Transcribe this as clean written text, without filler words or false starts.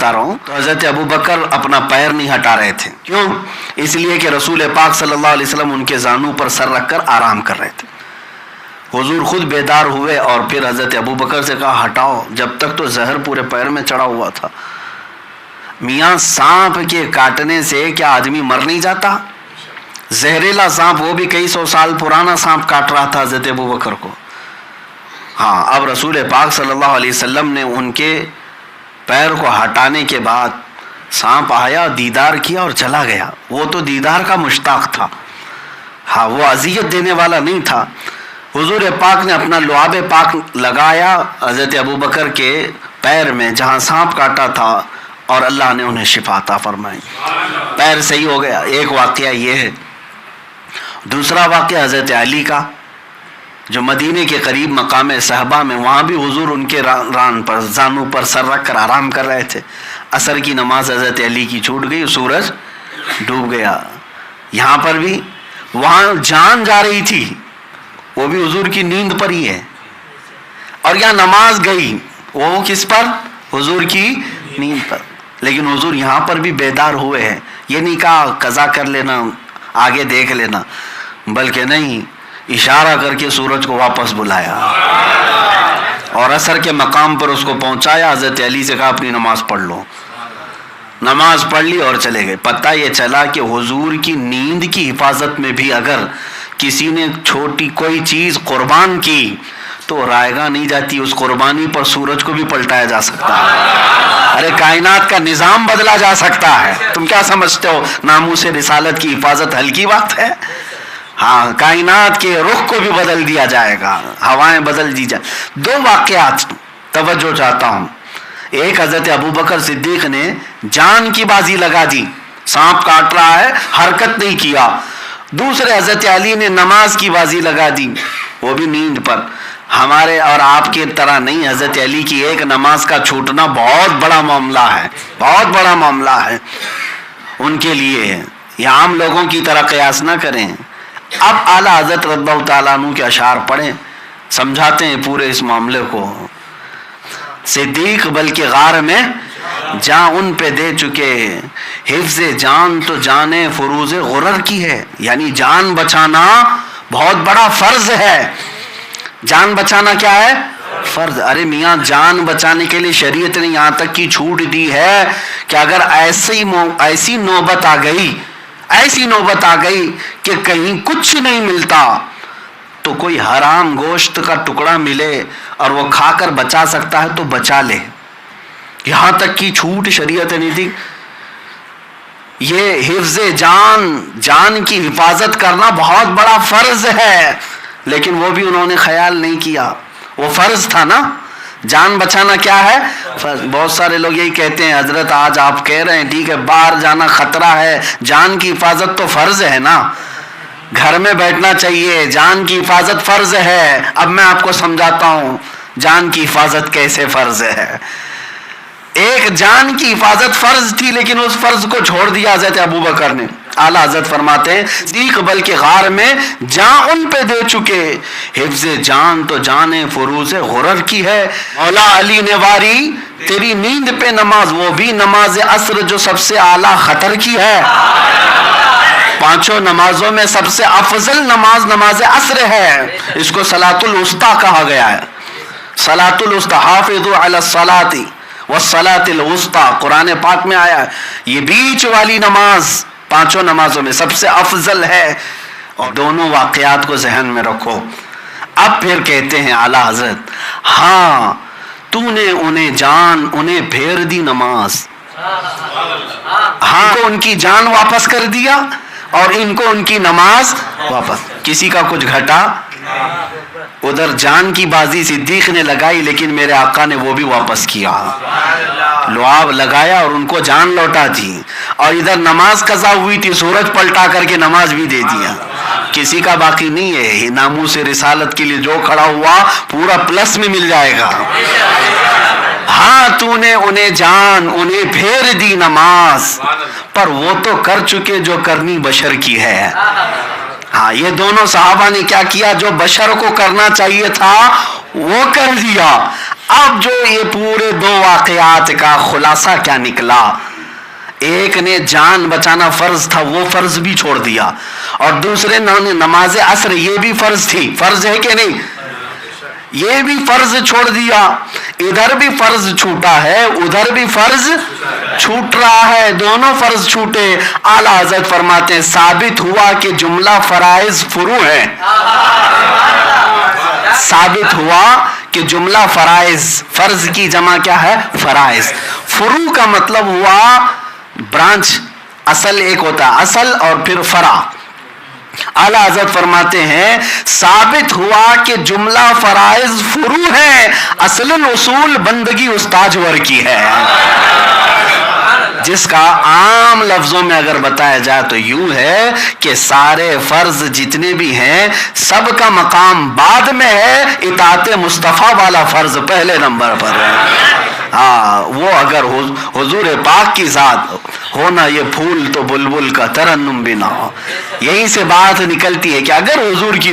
بتا رہا ہوں، تو حضرت ابو بکر اپنا پیر نہیں ہٹا رہے تھے. کیوں؟ اس لیے کہ رسول پاک صلی اللہ علیہ وسلم ان کے زانوں پر سر رکھ کر آرام کر رہے تھے. حضور خود بیدار ہوئے اور پھر حضرت ابو بکر سے کہا ہٹاؤ، جب تک تو زہر پورے پیر میں چڑھا ہوا تھا. میاں سانپ کے کاٹنے سے کیا آدمی مر نہیں جاتا؟ زہریلا سانپ، وہ بھی کئی سو سال پرانا سانپ کاٹ رہا تھا حضرت ابو بکر کو. ہاں، اب رسول پاک صلی اللہ علیہ وسلم نے ان کے پیر کو ہٹانے کے بعد سانپ آیا، دیدار کیا اور چلا گیا. وہ تو دیدار کا مشتاق تھا، ہاں وہ اذیت دینے والا نہیں تھا. حضور پاک نے اپنا لعاب پاک لگایا حضرت ابو بکر کے پیر میں جہاں سانپ کاٹا تھا، اور اللہ نے انہیں شفا عطا فرمائی، پیر صحیح ہو گیا. ایک واقعہ یہ ہے. دوسرا واقعہ حضرت علی کا، جو مدینے کے قریب مقام صحابہ میں، وہاں بھی حضور ان کے ران پر زانوں پر سر رکھ کر آرام کر رہے تھے. عصر کی نماز حضرت علی کی چھوٹ گئی، سورج ڈوب گیا. یہاں پر بھی وہاں جان جا رہی تھی، وہ بھی حضور کی نیند پر ہی ہے. اور یہاں نماز گئی، وہ کس پر؟ حضور کی نیند پر. لیکن حضور یہاں پر بھی بیدار ہوئے ہیں. یہ نہیں کہا قضا کر لینا، آگے دیکھ لینا، بلکہ نہیں، اشارہ کر کے سورج کو واپس بلایا اور عصر کے مقام پر اس کو پہنچایا. حضرت علی سے کہا اپنی نماز پڑھ لو. نماز پڑھ لی اور چلے گئے. پتہ یہ چلا کہ حضور کی نیند کی حفاظت میں بھی اگر کسی نے چھوٹی کوئی چیز قربان کی تو رائگاں نہیں جاتی، اس قربانی پر سورج کو بھی پلٹایا جا سکتا ہے. ارے کائنات کا نظام بدلا جا سکتا ہے. تم کیا سمجھتے ہو ناموس رسالت کی حفاظت ہلکی بات ہے؟ ہاں، کائنات کے رخ کو بھی بدل دیا جائے گا، ہوائیں بدل دی جائیں. دو واقعات توجہ چاہتا ہوں. ایک، حضرت ابو بکر صدیق نے جان کی بازی لگا دی، سانپ کاٹ رہا ہے، حرکت نہیں کیا. دوسرے حضرت علی نے نماز کی بازی لگا دی، وہ بھی نیند پر. ہمارے اور آپ کی طرح نہیں، حضرت علی کی ایک نماز کا چھوٹنا بہت بڑا معاملہ ہے، بہت بڑا معاملہ ہے ان کے لیے. یہ عام لوگوں کی طرح قیاس نہ کریں. اب اعلیٰ حضرت رضی اللہ تعالیٰ عنہ کے اشعار پڑھیں، سمجھاتے ہیں پورے اس معاملے کو. صدیق بلکہ غار میں جان ان پہ دے چکے، حفظ جان تو جان فروز غرر کی ہے. یعنی جان بچانا بہت بڑا فرض ہے. جان بچانا کیا ہے؟ فرض. ارے میاں، جان بچانے کے لیے شریعت نے یہاں تک کی چھوٹ دی ہے کہ اگر ایسی نوبت آ گئی کہ کہیں کچھ نہیں ملتا تو کوئی حرام گوشت کا ٹکڑا ملے اور وہ کھا کر بچا سکتا ہے تو بچا لے. یہاں تک کی چھوٹ شریعت نے دی. یہ حفظ جان کی حفاظت کرنا بہت بڑا فرض ہے، لیکن وہ بھی انہوں نے خیال نہیں کیا. وہ فرض تھا نا، جان بچانا کیا ہے؟ فرض. بہت سارے لوگ یہی کہتے ہیں حضرت آج آپ کہہ رہے ہیں ٹھیک ہے باہر جانا خطرہ ہے، جان کی حفاظت تو فرض ہے نا، گھر میں بیٹھنا چاہیے، جان کی حفاظت فرض ہے. اب میں آپ کو سمجھاتا ہوں جان کی حفاظت کیسے فرض ہے. ایک جان کی حفاظت فرض تھی، لیکن اس فرض کو چھوڑ دیا حضرت ابو بکر نے. اعلیٰ حضرت فرماتے ہیں صدیق بلکہ غار میں جان ان پہ دے چکے، حفظ جان تو جان فروز غرر کی ہے. مولا علی نے واری تیری نیند پہ نماز، وہ بھی نماز عصر جو سب سے اعلیٰ خطر کی ہے. پانچوں نمازوں میں سب سے افضل نماز عصر ہے. اس کو صلاۃ الوسطیٰ کہا گیا ہے. صلاۃ الوسطیٰ، حافظوا علی الصلاۃ والصلاۃ الوسطیٰ قرآن پاک میں آیا ہے. یہ بیچ والی نماز پانچوں نمازوں میں سب سے افضل ہے. اور دونوں واقعات کو ذہن میں رکھو. اب پھر کہتے ہیں اعلیٰ حضرت ہاں تو نے انہیں پھیر دی نماز. ہاں ان کی جان واپس کر دیا اور ان کو ان کی نماز واپس. کسی کا کچھ گھٹا. ادھر جان کی بازی صدیق نے لگائی لیکن میرے آقا نے وہ بھی واپس کیا، لعاب لگایا اور ان کو جان لوٹا دی. اور ادھر نماز قضا ہوئی تھی، سورج پلٹا کر کے نماز بھی دے دیا. کسی کا باقی نہیں ہے. ناموس رسالت کے لیے جو کھڑا ہوا پورا پلس میں مل جائے گا. ہاں تو نے انہیں پھیر دی نماز، پر وہ تو کر چکے جو کرنی بشر کی ہے. ہاں یہ دونوں صحابہ نے کیا کیا؟ جو بشر کو کرنا چاہیے تھا وہ کر دیا. اب جو یہ پورے 2 واقعات کا خلاصہ کیا نکلا؟ ایک نے جان بچانا فرض تھا وہ فرض بھی چھوڑ دیا, اور دوسرے نے نماز عصر یہ بھی فرض تھی, فرض ہے کہ نہیں, یہ بھی فرض چھوڑ دیا. ادھر بھی فرض چھوٹا ہے ادھر بھی فرض چھوٹ رہا ہے, دونوں فرض چھوٹے. اعلیٰ حضرت فرماتے ہیں ثابت ہوا کہ جملہ فرائض فروع ہیں. ثابت ہوا کہ جملہ فرائض, فرض کی جمع کیا ہے؟ فرائض. فروع کا مطلب ہوا برانچ, اصل ایک ہوتا ہے اصل اور پھر فرع. اعلیٰ حضرت فرماتے ہیں ثابت ہوا کہ جملہ فرائض فروع ہیں, اصل اصول بندگی استاجور کی ہے. جس کا عام لفظوں میں اگر بتایا جائے تو یوں ہے کہ سارے فرض جتنے بھی ہیں سب کا مقام بعد میں ہے, اطاعت مصطفیٰ والا فرض پہلے نمبر پر ہے. ہاں وہ اگر حضور پاک کی ذات ہونا یہ پھول تو بلبل کا ترنم بھی نہ ہو. یہیں سے بات نکلتی ہے کہ اگر حضور کی